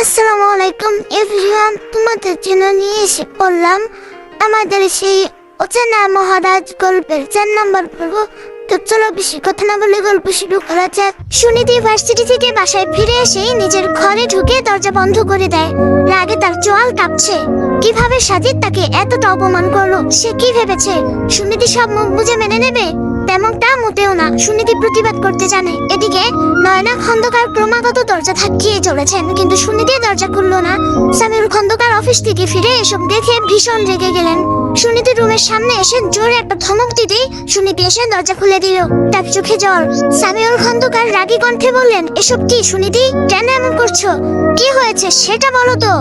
আসসালামু আলাইকুম এভরিওয়ান, তোমাদের জন্য নিয়ে এসে পড়লাম আমাদের সেই অচেনা মহারাজ গল্পের 4 নম্বর পর্ব। তো চলো বেশি কথা না বলে গল্প শুরু করা যাক। সুনিধি ভার্সিটি থেকে বাসায় ফিরে এসে নিজের ঘরে ঢুকে দরজা বন্ধ করে দেয়। রাগে তার চোয়াল কাঁপছে। কিভাবে সাজিদ তাকে এতটা অপমান করলো? সে কি ভেবেছে সুনিধি সব মুখ বুঝে মেনে নেবে? তেমনটা মোটেও না। সুনিধি প্রতিবাদ করতে জানে। এদিকে নয়না খন্দকার ক্রমাগত দরজা ধাক্কিয়ে চলেছেন, কিন্তু সুনিধি দরজা খুললো না। সামিউল খন্দকার অফিস থেকে ফিরে এসব দেখে ভীষণ রেগে গেলেন। সুনিধি রুমের সামনে এসে জোরে একটা ধমক দিতেই সুনিধি এসে দরজা খুলে দিল। তার চোখে জল। সামিউল খন্দকার রাগী কণ্ঠে বললেন, এসব কি সুনিধি? কেন এমন করছো? কি হয়েছে সেটা বলো তো।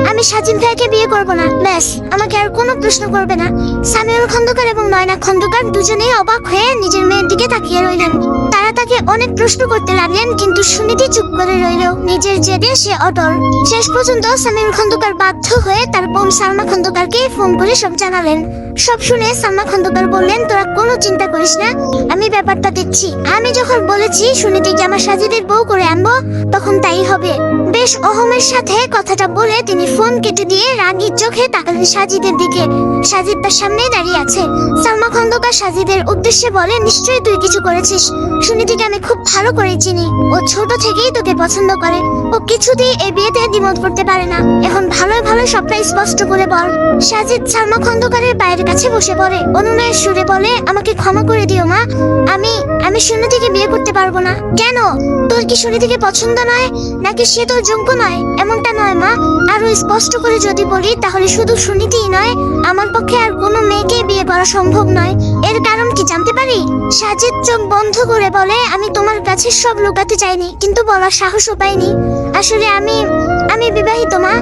আমি সাজিদ ভাইকে বিয়ে করব না, ব্যাস। আমাকে আর কোনো প্রশ্ন করবে না। সামিউল খন্দকার এবং নয়না খন্দকার দুজনেই অবাক হয়ে নিজের মেয়ের দিকে তাকিয়ে রইলেন। তারা তাকে অনেক প্রশ্ন করতে লাগলেন, কিন্তু সুনিধি চুপ করে রইল। নিজের জেদে সে অটল। শেষ পর্যন্ত সামিউল খন্দকার বাধ্য হয়ে তার বোন সালমা খন্দকারকে ফোন করে সব জানালেন। সব শুনে সালমা খন্দকার বললেন, তোরা কোনো চিন্তা করিস না, আমি ব্যাপারটা দেখছি। আমি যখন বলেছি সুনিধিকে আমার সাজিদের বউ করে আনবো, তখন তাই হবে। বেশ অহমের সাথে কথাটা বলে তিনি ফোন কেটে দিয়ে রাগী চোখে তাকালেন সাজিদের দিকে। সাজিদ তার সামনেই দাঁড়িয়ে আছে। সালমা খন্দকার সাজিদের উদ্দেশ্যে বলে, নিশ্চয়ই তুই কিছু করেছিস। সুনিধিকে আমি খুব ভালো করে চিনি। ও ছোট থেকেই তোকে পছন্দ করে। ও কিছুতেই এই বিয়েতে দ্বিমত করতে পারে না। এখন ভালোই ভালো সবটা স্পষ্ট করে বল। সাজিদ সালমা খন্দকারের পায়ের কাছে বসে পড়ে। অনুনয়ের সুরে বলে, আমাকে ক্ষমা করে দিও মা। আমি সুনিধিকে বিয়ে করতে পারবো না। কেন? তোর কি সুনিধিকে পছন্দ নয়, নাকি সে তোর যোগ্য নয়? এমনটা নয় মা। আরো স্পষ্ট করে যদি বলি, তাহলে শুধু সুনিধিই নয়, আমার পক্ষে আর কোনো মেয়েকে বিয়ে করা সম্ভব নয়। এর কারণ কি জানতে পারি? সাজিদ চোখ বন্ধ করে বলে, আমি তোমার কাছে সব লুকাতে চাইনি, কিন্তু বলার সাহসও পাইনি। আসলে আমি বিবাহিত মা।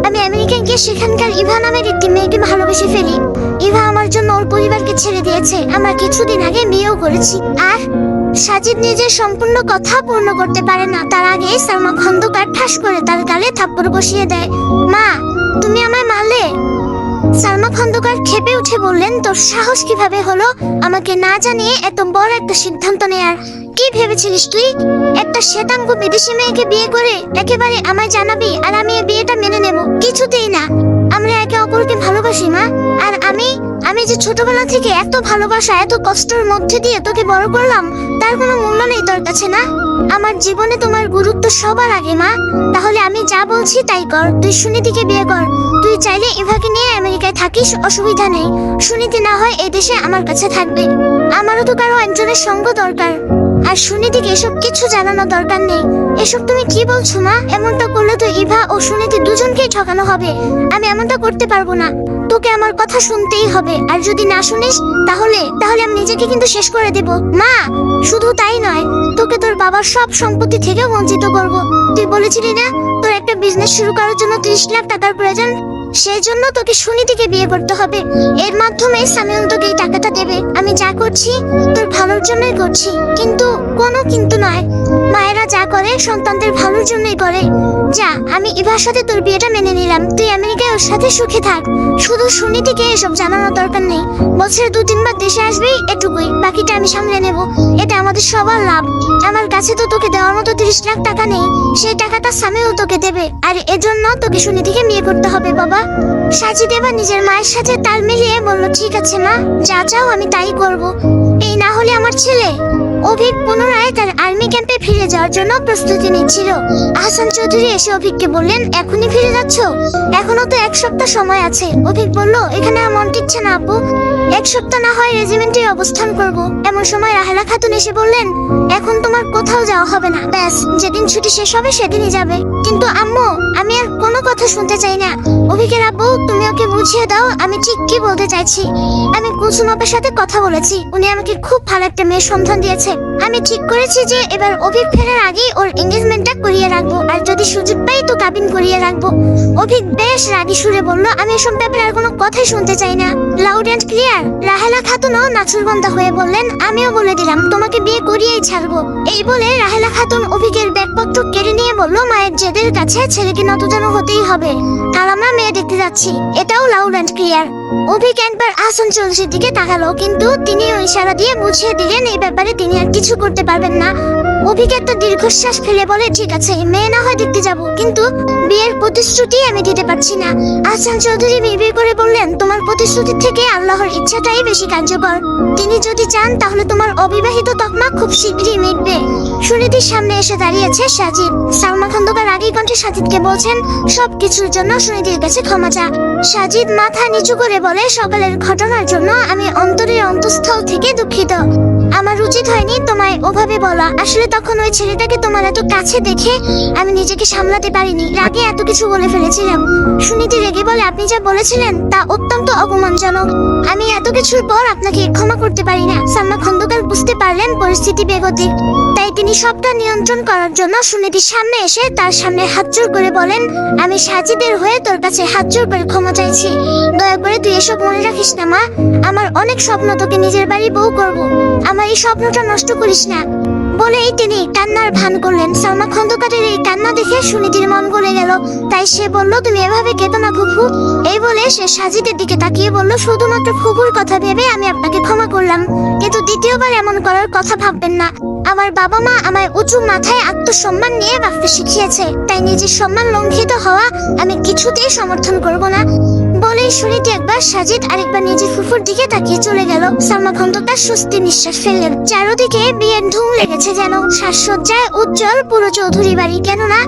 আমি আমেরিকায় গিয়ে সেখানকার ইভা নামের একটি মেয়েকে ভালোবেসে ফেলি। ইভা আমার জন্য ওর পরিবারকে ছেড়ে দিয়েছে। আমরা কিছুদিন আগে বিয়েও করেছি। আর সাজিদ নিজের সম্পূর্ণ কথা পূর্ণ করতে পারে না, তার আগে সালমা খন্দকার ঠাস করে তার গালে থাপ্পড় বসিয়ে দেয়। মা, তুমি আমায় মারলে? সালমা খন্দকার ক্ষেপে উঠে বললেন, তোর সাহস কিভাবে হলো আমাকে না জানিয়ে এত বড় একটা সিদ্ধান্ত নেয়ার? কি ভেবেছিলিস তুই? একটা শ্বেতাঙ্গ বিদেশি মেয়েকে বিয়ে করে একেবারে আমায় জানাবি আর আমি এই বিয়েটা মেনে নেব? কিছুতেই না। আমরা একে অপরকে ভালোবাসি মা। আর আমি যে ছোটবেলা থেকে এত ভালোবাসা, এত কষ্টের মধ্যে দিয়ে তোকে বড় করলাম, তার কোনো মূল্য নেই তোর কাছে না? আমার জীবনে তোমার গুরুত্ব সবার আগে মা। তাহলে আমি যা বলছি তাই কর। তুই সুনিধিকে বিয়ে কর। তুই চাইলে ইভাকে নিয়ে আমেরিকায় থাকিস, অসুবিধা নেই। সুনিধি না হয় এই দেশে আমার কাছে থাকবে। আমারও তো কারো একজনের সঙ্গ দরকার। আর সুনিধিকে এসব কিছু জানানো দরকার নেই। এসব তুমি কি বলছো মা? এমনটা করলে তো ইভা ও সুনিধি দুজনকেই ঠকানো হবে। আমি এমনটা করতে পারবো না। তোকে আমার কথা শুনতেই হবে। আর যদি না শুনিস, তাহলে আমি নিজেকে কিন্তু শেষ করে দেব মা। শুধু তাই নয়, তোকে তোর বাবার সব সম্পত্তি থেকে বঞ্চিত করব। তুই বলেছিলি না তোর একটা বিজনেস শুরু করার জন্য 30 লাখ টাকার প্রয়োজন? সেই জন্য তোকে সুনিধিকে বিয়ে করতে হবে। এর মাধ্যমে সামিউল তোকে এই টাকাটা দেবে। আমি যা করছি তোর ভালোর জন্যই করছি। কিন্তু কোনো কিন্তু নয়। মায়েরা যা করে সন্তানদের ভালোর জন্যই করে। যা, আমি ইভার সাথে তোর বিয়েটা মেনে নিলাম। তুই আমেরিকায় ওর সাথে সুখে থাক। শুধু সুনিধিকে এসব জানানোর দরকার নেই। বছরে 2-3 বার দেশে আসবি, এটুকুই। বাকিটা আমি সামলে নেব। এটা আমাদের সবার লাভ। আমার কাছে তো তোকে দেওয়ার মতো 30 লাখ টাকা নেই। সেই টাকাটা সামিউল তোকে দেবে। আর এজন্য তোকে সুনিধিকে বিয়ে করতে হবে বাবা। সাজিদ এবার নিজের মায়ের সাথে তাল মিলিয়ে বলল, ঠিক আছে মা, যা চাও আমি তাই করব। এই না হলে আমার ছেলে অভিক পুনরায় তার আর্মি ক্যাম্পে ফিরে যাওয়ার জন্য প্রস্তুতি নিচ্ছিল। আহসান চৌধুরী এসে অভিককে বললেন, এখনই ফিরে যাচ্ছ? এখনো তো 1 সপ্তাহ সময় আছে। অভিক বলল, এখানে আর মন টিকছে না আপু। 1 সপ্তাহ না হয় রেজিমেন্টে অবস্থান করব। এমন সময় রাহেলা খাতুন এসে বললেন, এখন তোমার কোথাও যাওয়া হবে না। ব্যাস, যেদিন ছুটি শেষ হবে সেদিনই যাবে। কিন্তু আম্মু, আমি আর কোনো কথা শুনতে চাই না। অভিকের আব্বু, তুমি ওকে বুঝিয়ে দাও আমি ঠিক কি বলতে চাইছি। আমি কুসুম আপার সাথে কথা বলেছি। উনি আমাকে খুব ভালো একটা মেয়ের সন্ধান দিয়েছে। আমি ঠিক করেছি যে এবার অভিক ফেরার আগেই ওর এঙ্গেজমেন্টটা করিয়ে রাখবো। আর যদি সুযোগ পাই তো কাবিন করিয়ে রাখবো। অভিক বেশ রাগী সুরে বলল, আমি এসব ব্যাপারে আর কোনো কথাই শুনতে চাই না। Loud and clear. রাহেলা খাতুনও নাচুরবন্দা হয়ে বললেন, আমিও বলে দিলাম তোমাকে বিয়ে করিয়েই ছাড়বো। এই বলে রাহেলা খাতুন অভিকের ব্যাগপত্র কেড়ে নিয়ে বলল, মায়ের জেদের কাছে ছেলেকে নতজানু হতেই হবে। আর আমরা মেয়ে দেখতে যাচ্ছি। এটাও লাউড অ্যান্ড ক্লিয়ার। অভিক একবার আহসান চৌধুরীর দিকে তাকালো, কিন্তু তিনি ওই ইশারা দিয়ে বুঝিয়ে দিলেন এই ব্যাপারে তিনি আর কিছু করতে পারবেন না। অভিক একটা দীর্ঘশ্বাস ফেলে বলে, ঠিক আছে, মেয়ে না হয় দেখতে যাব, কিন্তু বিয়ের প্রতিশ্রুতি আমি দিতে পারছি না। আহসান চৌধুরী বিড়বিড় করে বললেন, তোমার প্রতিশ্রুতি থেকে আল্লাহর ইচ্ছাটাই বেশি কার্যকর। তিনি যদি চান তাহলে তোমার অবিবাহিত তকমা খুব শীঘ্রই মিটবে। সুনীতির সামনে এসে দাঁড়িয়েছে সাজিদ। সালমা খন্দকার আগেই কণ্ঠে সাজিদকে বলছেন, সবকিছুর জন্য সুনীতির কাছে ক্ষমা চা। সাজিদ মাথা নিচু করে বলে, সকালের ঘটনার জন্য আমি অন্তরের অন্তঃস্থল থেকে দুঃখিত। আমার উচিত হয়নি তোমায় ওভাবে বলা। আসলে তখন ওই ছেলেটাকে তোমার এত কাছে দেখে আমি নিজেকে সামলাতে পারিনি, রাগে এত কিছু বলে ফেলেছিলাম। সুনীতি রেগে বলে, আপনি যা বলেছিলেন তা অত্যন্ত অপমানজনক। আমি এত কিছুর পর আপনাকে ক্ষমা করতে পারি না। সালমা খন্দকার বুঝতে পারলেন পরিস্থিতি বেগতিক, তাই তিনি সবটা নিয়ন্ত্রণ করার জন্য সুনীতির সামনে এসে তার সামনে হাত জোর করে বলেন, আমি সাজিদের হয়ে তোর কাছে হাত জোর করে ক্ষমা চাইছি। দয়া করে তুই এসব মনে রাখিস না মা। আমার অনেক স্বপ্ন, তোকে নিজের বাড়ি বউ করবো। আমার এই স্বপ্নটা নষ্ট করিস না। বলেই তিনি কান্নার ভান করলেন। সালমা খন্দকারের এই কান্না দেখে সুনীতির মন গলে গেল, তাই সে বলল, তুমি এভাবে কেঁদো না ফুফু। এই বলে সে সাজিদের দিকে তাকিয়ে বলল, শুধুমাত্র ফুফুর কথা ভেবে আমি আপনাকে ক্ষমা করলাম, কিন্তু দ্বিতীয়বার এমন করার কথা ভাববেন না। আমার বাবা মা আমায় উঁচু মাথায় আত্মসম্মান নিয়ে বাঁচতে শিখিয়েছে, তাই নিজের সম্মান লঙ্ঘিত হওয়া আমি কিছুতেই সমর্থন করব না। বলেই সুনীতি একবার সাজিদ আরেকবার নিজের ফুফুর দিকে তাকিয়ে চলে গেল। সালমা খন্দকার স্বস্তি নিঃশ্বাস ফেললেন। চারদিকে বিয়ের ধুম লেগেছে যেন। সাজসজ্জায় উজ্জ্বল পুরো চৌধুরী বাড়ি, কেননা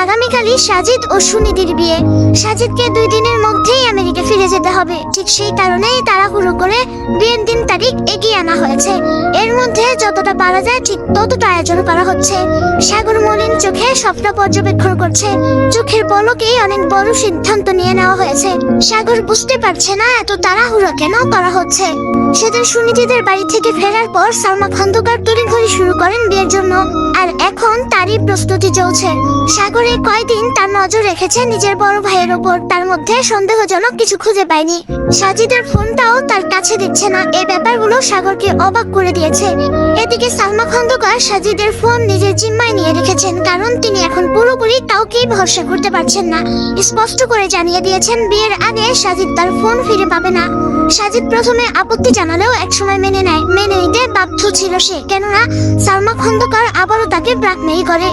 আগামীকালই সাজিদ ও সুনীতির বিয়ে। সাজিদকে 2 দিনের মধ্যেই আমেরিকা ফিরে যেতে হবে, ঠিক সেই কারণেই তাড়াহুড়ো করে বিয়ের দিন তারিখ এগিয়ে আনা হয়েছে। এর মধ্যে যতটা পারা যায় ঠিক ততটা আয়োজন করা হচ্ছে। সাগর মলিন চোখে সবটা পর্যবেক্ষণ করছে। চোখের পলকেই অনেক বড় সিদ্ধান্ত নিয়ে নেওয়া হয়েছে। সাগর বুঝতে পারছে না এত তাড়াহুড়ো কেন করা হচ্ছে। সেদিন সুনীতিদের বাড়ি থেকে ফেরার পর সালমা খন্দকার তড়িঘড়ি শুরু করেন বিয়ের জন্য, আর এখন তারই প্রস্তুতি চলছে। সাগরে কয়দিন তার নজর রেখেছে নিজের বড় ভাইয়ের ওপর, তার মধ্যে সন্দেহজনক কিছু খুঁজে পায়নি। সাজিদের ফোনটাও তার কাছে দিচ্ছে না। এই ব্যাপারগুলো সাগরকে অবাক করে দিয়েছে। এদিকে সালমা খন্দকার সাজিদের ফোন নিজের জিম্মায় নিয়ে রেখেছেন, কারণ তিনি এখন পুরোপুরি কাউকেই ভরসা করতে পারছেন না। স্পষ্ট করে জানিয়ে দিয়েছেন বিয়ের আগে সাজিদ তার ফোন ফিরে পাবে না। সাজিদ প্রথমে আপত্তি জানালেও একসময় মেনে নেয়। মেনে নিতে বাধ্য ছিল সে, কেননা সালমা খন্দকার আবারও তাকে ব্ল্যাকমেইল করে।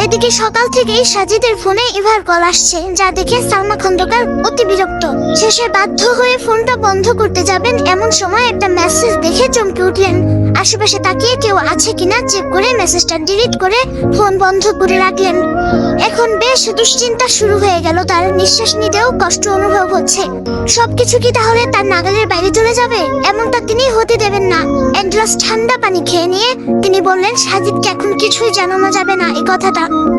এদিকে সকাল থেকেই সাজিদের ফোনে ইভার কল আসছে, যা দেখে সালমা খন্দকার অতি বিরক্ত। শেষে বাধ্য হয়ে ফোনটা বন্ধ করতে যাবেন এমন সময় একটা মেসেজ দেখে চমকে উঠলেন। আশেপাশে তাকিয়ে কেউ আছে কিনা চেক করে মেসেজটা ডিলিট করে ফোন বন্ধ করে রাখলেন। এখন বেশ দুশ্চিন্তা শুরু হয়ে গেল তার। নিঃশ্বাস নিতেও কষ্ট অনুভব হচ্ছে। সবকিছু কি তাহলে তার নাগালের বাইরে চলে যাবে? এমনটা তিনি হতে দেবেন না। এক গ্লাস ঠান্ডা পানি খেয়ে নিয়ে তিনি বললেন, সাজিদকে এখন কিছুই জানানো যাবে না।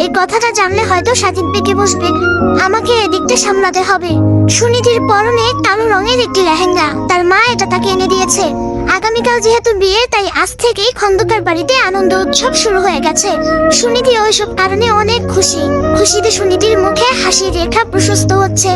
এই কথাটা জানলে হয়তো সাজিদ বেঁকে বসবে। আমাকে এদিকটা সামলাতে হবে। সুনীতির পরনে কালো রঙের একটি লেহেঙ্গা, তার মা এটা তাকে এনে দিয়েছে। আগামীকাল যেহেতু বিয়ে, তাই আজ থেকেই খন্দকার বাড়িতে আনন্দ উৎসব শুরু হয়ে গেছে। সুনীতি ওইসব কারণে অনেক খুশি। খুশিতে সুনীতির মুখে হাসির রেখা প্রশস্ত হচ্ছে।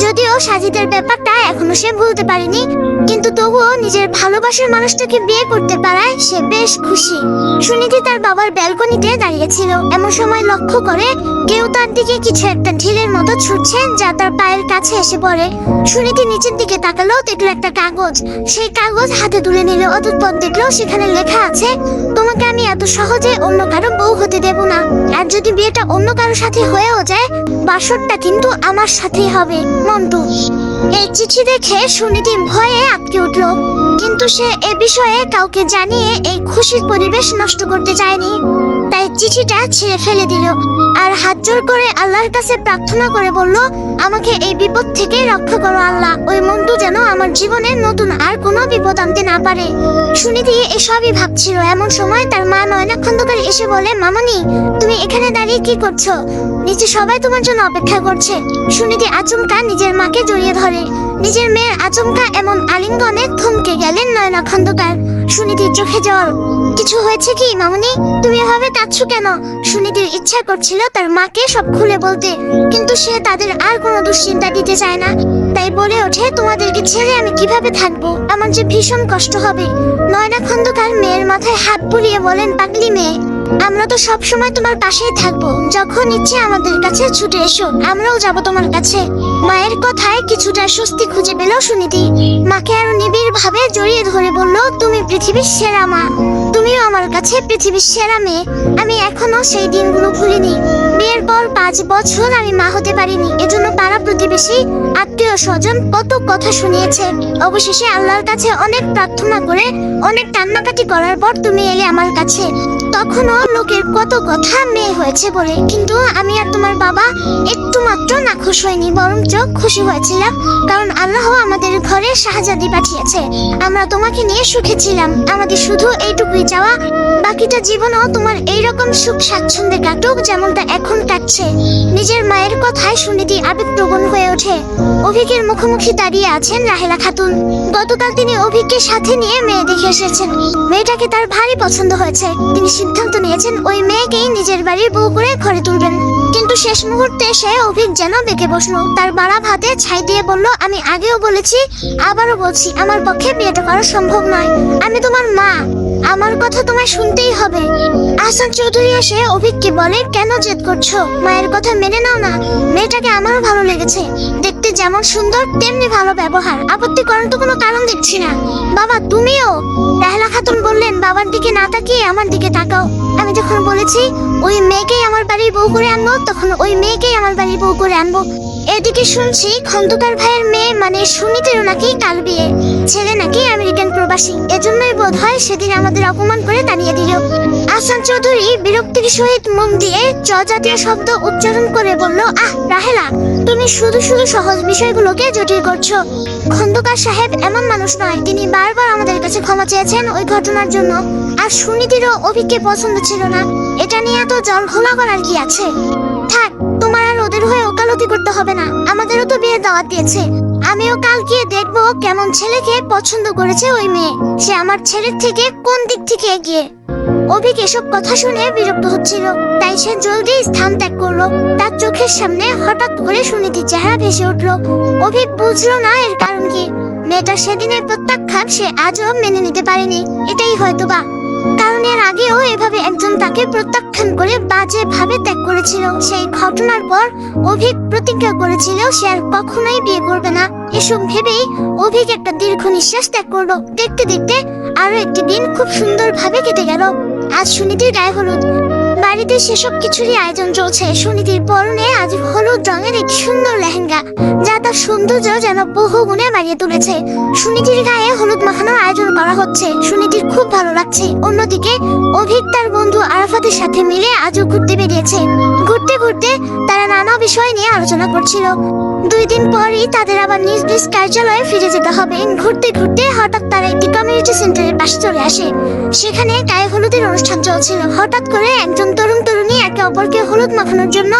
যদিও সাজিদের ব্যাপারটা এখনো সে ভুলতে পারেনি, কিন্তু তবুও নিজের ভালোবাসার মানুষটাকে বিয়ে করতে পারায় সে বেশ খুশি। সুনীতি তার বাবার ব্যালকনিতে দাঁড়িয়েছিল। এমন সময় লক্ষ্য করে কেউ তার দিকে কিছু একটা ঢিলের মতো ছুটছে, যা তার পায়ের কাছে এসে পড়ে। সুনীতি নিচের দিকে তাকালো, দেখলো একটা কাগজ। সেই কাগজ হাতে তুলে নিল। অতঃপর দেখলো সেখানে লেখা আছে, তোমাকে আমি এত সহজে অন্য কারো বউ হতে দেব না। আর যদি বিয়েটা অন্য কারো সাথে হয়েও যায়, বাসরটা কিন্তু আমার সাথেই হবে, মন্টু। এই চিঠি দেখে সুনীতি ভয়ে আটকে উঠল, কিন্তু সে এ বিষয়ে কাউকে জানিয়ে এই খুশির পরিবেশ নষ্ট করতে চায়নি। তাই চিঠিটা ছিঁড়ে ফেলে দিল আর হাত জোর করে আল্লাহর কাছে প্রার্থনা করে বলল, আমাকে এই বিপদ থেকে রক্ষা করো আল্লাহ। ওই মন্টু যেন আমার জীবনে নতুন আর কোনো বিপদ আনতে না পারে। সুনীতি এসবই ভাবছিল। এমন সময় তার মা নয়না খন্দকার এসে বলে, মামনি, তুমি এখানে দাঁড়িয়ে কি করছো? নিচে সবাই তোমার জন্য অপেক্ষা করছে। সুনীতি আচমকা নিজের মাকে জড়িয়ে ধরে। নিজের মেয়ের আচমকা এমন আলিঙ্গনে থমকে গেলেন নয়না খন্দকার। সুনীতির চোখে জল। কিছু হয়েছে কি মামনি? তুমি এভাবে কাঁদছো কেন? সুনীতির ইচ্ছা করছিল তার মাকে সব খুলে বলতে, কিন্তু সে তাদের আর কোনো দুশ্চিন্তা দিতে চায় না। তাই বলে ওঠে, তোমাদেরকে ছেড়ে আমি কিভাবে থাকবো? আমার যে ভীষণ কষ্ট হবে। নয়না খন্দকার মেয়ের মাথায় হাত বুলিয়ে বলেন, পাগলি মেয়ে, আমরা তো সব সময় তোমার পাশেই থাকবো। যখন ইচ্ছে আমাদের কাছে ছুটে এসো, আমরাও যাব তোমার কাছে। মায়ের কথায় কিছুটা স্বস্তি খুঁজে পেল সুনীতি। মাকে আরো নিবিড় ভাবে জড়িয়ে ধরে বলল, তুমি পৃথিবীর সেরা মা। তুমিও আমার কাছে পৃথিবীর সেরা মেয়ে। আমি এখনো সেই দিনগুলো ভুলিনি। বিয়ের পর 5 বছর আমি মা হতে পারিনি, এজন্য পাড়া প্রতিবেশী আত্মীয় স্বজন কত কথা শুনিয়েছে। অবশেষে আল্লাহর কাছে অনেক প্রার্থনা করে অনেক কান্নাকাটি করার পর তুমি এলে আমার কাছে। তখনও লোকের কত কথা মেয়ে হয়েছে বলে, কিন্তু আমি আর তোমার বাবা একটু মাত্র নাখুশ হয়নি, বরঞ্চ খুশি হয়েছিলাম, কারণ আল্লাহ আমাদের ঘরে শাহজাদি পাঠিয়েছে। আমরা তোমাকে নিয়ে সুখে ছিলাম। আমাদের শুধু এইটুকুই চাওয়া, বাকিটা জীবনও তোমার এইরকম সুখ স্বাচ্ছন্দ্যে কাটুক যেমনটা এখন কাটছে। নিজের মায়ের কথায় সুনীতি আবেগপ্রবণ হয়ে ওঠে। অভিকের মুখোমুখি দাঁড়িয়ে আছেন রাহেলা খাতুন। গতকাল তিনি অভিককে সাথে নিয়ে মেয়ে দেখে এসেছেন। মেয়েটাকে তার ভারী পছন্দ হয়েছে। তিনি সিদ্ধান্ত নিয়েছেন ওই মেয়েকেই নিজের বাড়ির বউ করে ঘরে তুলবেন। কিন্তু শেষ মুহূর্তে এসে অভিক যেন বেঁকে বসলো। তার বাড়া ভাতে ছাই দিয়ে বলল, আমি আগেও বলেছি, আবারও বলছি, আমার পক্ষে বিয়েটা করা সম্ভব নয়। আমি তোমার মা, আমার কথা তোমায় শুনতেই হবে। আহসান চৌধুরী এসে অভিককে বলে, কেন জেদ করছো? মায়ের কথা মেনে নাও না। মেয়েটাকে আমারও ভালো লেগেছে, দেখতে যেমন সুন্দর তেমনি ভালো ব্যবহার। আপত্তি করার তো কোনো কারণ দেখছি না। বাবা তুমিও? রাহেলা খাতুন বললেন, বাবার দিকে না তাকিয়ে আমার দিকে তাকাও। আমি যখন বলেছি ওই মেয়েকেই আমার বাড়ির বউ করে আনবো, তখন ওই মেয়েকেই আমার বাড়ির বউ করে আনবো। এদিকে শুনছি খন্দকার ভাইয়ের মেয়ে মানে সুনীতিরও নাকি কাল বিয়ে। ছেলে নাকি আমেরিকান প্রবাসী। এজন্যই বোধ হয় সেদিন আমাদের অপমান করে তাড়িয়ে দিল। আহসান চৌধুরী বিরক্তির সহিত মুখ দিয়ে চ জাতীয় শব্দ উচ্চারণ করে বলল, আহ রাহেলা, তুমি শুধু শুধু সহজ বিষয়গুলোকে জটিল করছো। খন্দকার সাহেব এমন মানুষ নয়। তিনি বারবার আমাদের কাছে ক্ষমা চেয়েছেন ওই ঘটনার জন্য। আর সুনীতিরও অভিককে পছন্দ ছিল না। এটা নিয়ে এত জল ঘোলা করার কি আছে? থাক, তোমার আর ওদের হয়ে ওকালতি করতে হবে না। আমাদেরও তো বিয়ের দাওয়াত দিয়েছে। আমিও কাল গিয়ে দেখবো কেমন ছেলেকে পছন্দ করেছে ওই মেয়ে। সে আমার ছেলের থেকে কোন দিক থেকে এগিয়ে। অভিক এসব কথা শুনে বিরক্ত হচ্ছিল, তাই সে জলদি স্থান ত্যাগ করলো। তার চোখের সামনে হঠাৎ করে সুনীতির চেহারা ভেসে উঠলো। অভিক বুঝলো না এর কারণ কি। মেয়েটা সেদিনের প্রত্যাখ্যান সে আজও মেনে নিতে পারেনি। এটাই হয়তোবা কারণ এর আগেও এভাবে একজন তাকে প্রত্যাখ্যান করে বাজে ভাবে ত্যাগ করেছিল। সেই ঘটনার পর অভিক প্রতিজ্ঞা করেছিল সে আর কখনোই বিয়ে করবে না। এসব ভেবেই অভিক একটা দীর্ঘ নিঃশ্বাস ত্যাগ করলো। দেখতে দেখতে আরো একটি দিন খুব সুন্দর ভাবে কেটে গেল। আজ সুনীতির গায়ে হলুদ। বাড়িতে সেসব কিছুরই আয়োজন চলছে। সুনীতির পরনে আজ হলুদ রঙের একটি সুন্দর লেহেঙ্গা, যা তার সৌন্দর্য যেন বহু গুণে বাড়িয়ে তুলেছে। সুনীতির গায়ে হলুদ মাখানোর আয়োজন করা হচ্ছে। সুনীতির খুব ভালো লাগছে। অন্যদিকে অভিক তার বন্ধু আরাফাতের সাথে মিলে আজও ঘুরতে বেরিয়েছে। ঘুরতে ঘুরতে তারা নানা বিষয় নিয়ে আলোচনা করছিল। 2 দিন পরই তাদের আবার নিজ নিজ কার্যালয়ে ফিরে যেতে হবে। ঘুরতে ঘুরতে হঠাৎ তারা একটি কমিউনিটি সেন্টারের পাশে চলে আসে। সেখানে গায়ে হলুদের অনুষ্ঠান চলছিল। হঠাৎ করে একজন তরুণ তরুণী একে অপরকে হলুদ মাখানোর জন্য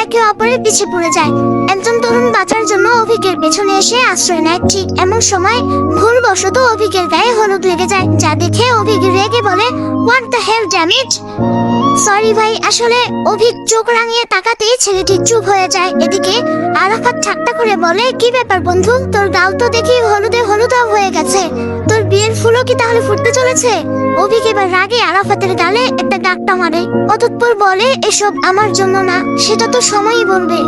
একে অপরের পিছে পড়ে যায়। একজন তরুণ বাঁচার জন্য অভিকের পেছনে এসে আশ্রয় নেয়। ঠিক এমন সময় ভুলবশত অভিকের গায়ে হলুদ লেগে যায়, যা দেখে অভিক রেগে বলে, what the hell damn it. Sorry ভাই, আসলে অভিক চোখ রাঙিয়ে তাকাতেই ছেলেটি চুপ হয়ে যায়। এদিকে আরাফাত ঠাট্টা করে বলে, কি ব্যাপার বন্ধু, তোর গাল তো দেখি হলুদে হলুদা হয়ে গেছে। তোর বিয়ের ফুলও কি তাহলে ফুটতে চলেছে? অভিক এবার রাগে আরাফাতের গালে একটা গাঁটটা মারে। অতঃপর বলে, এসব আমার জন্য না, সেটা তো সময়ই বলবে।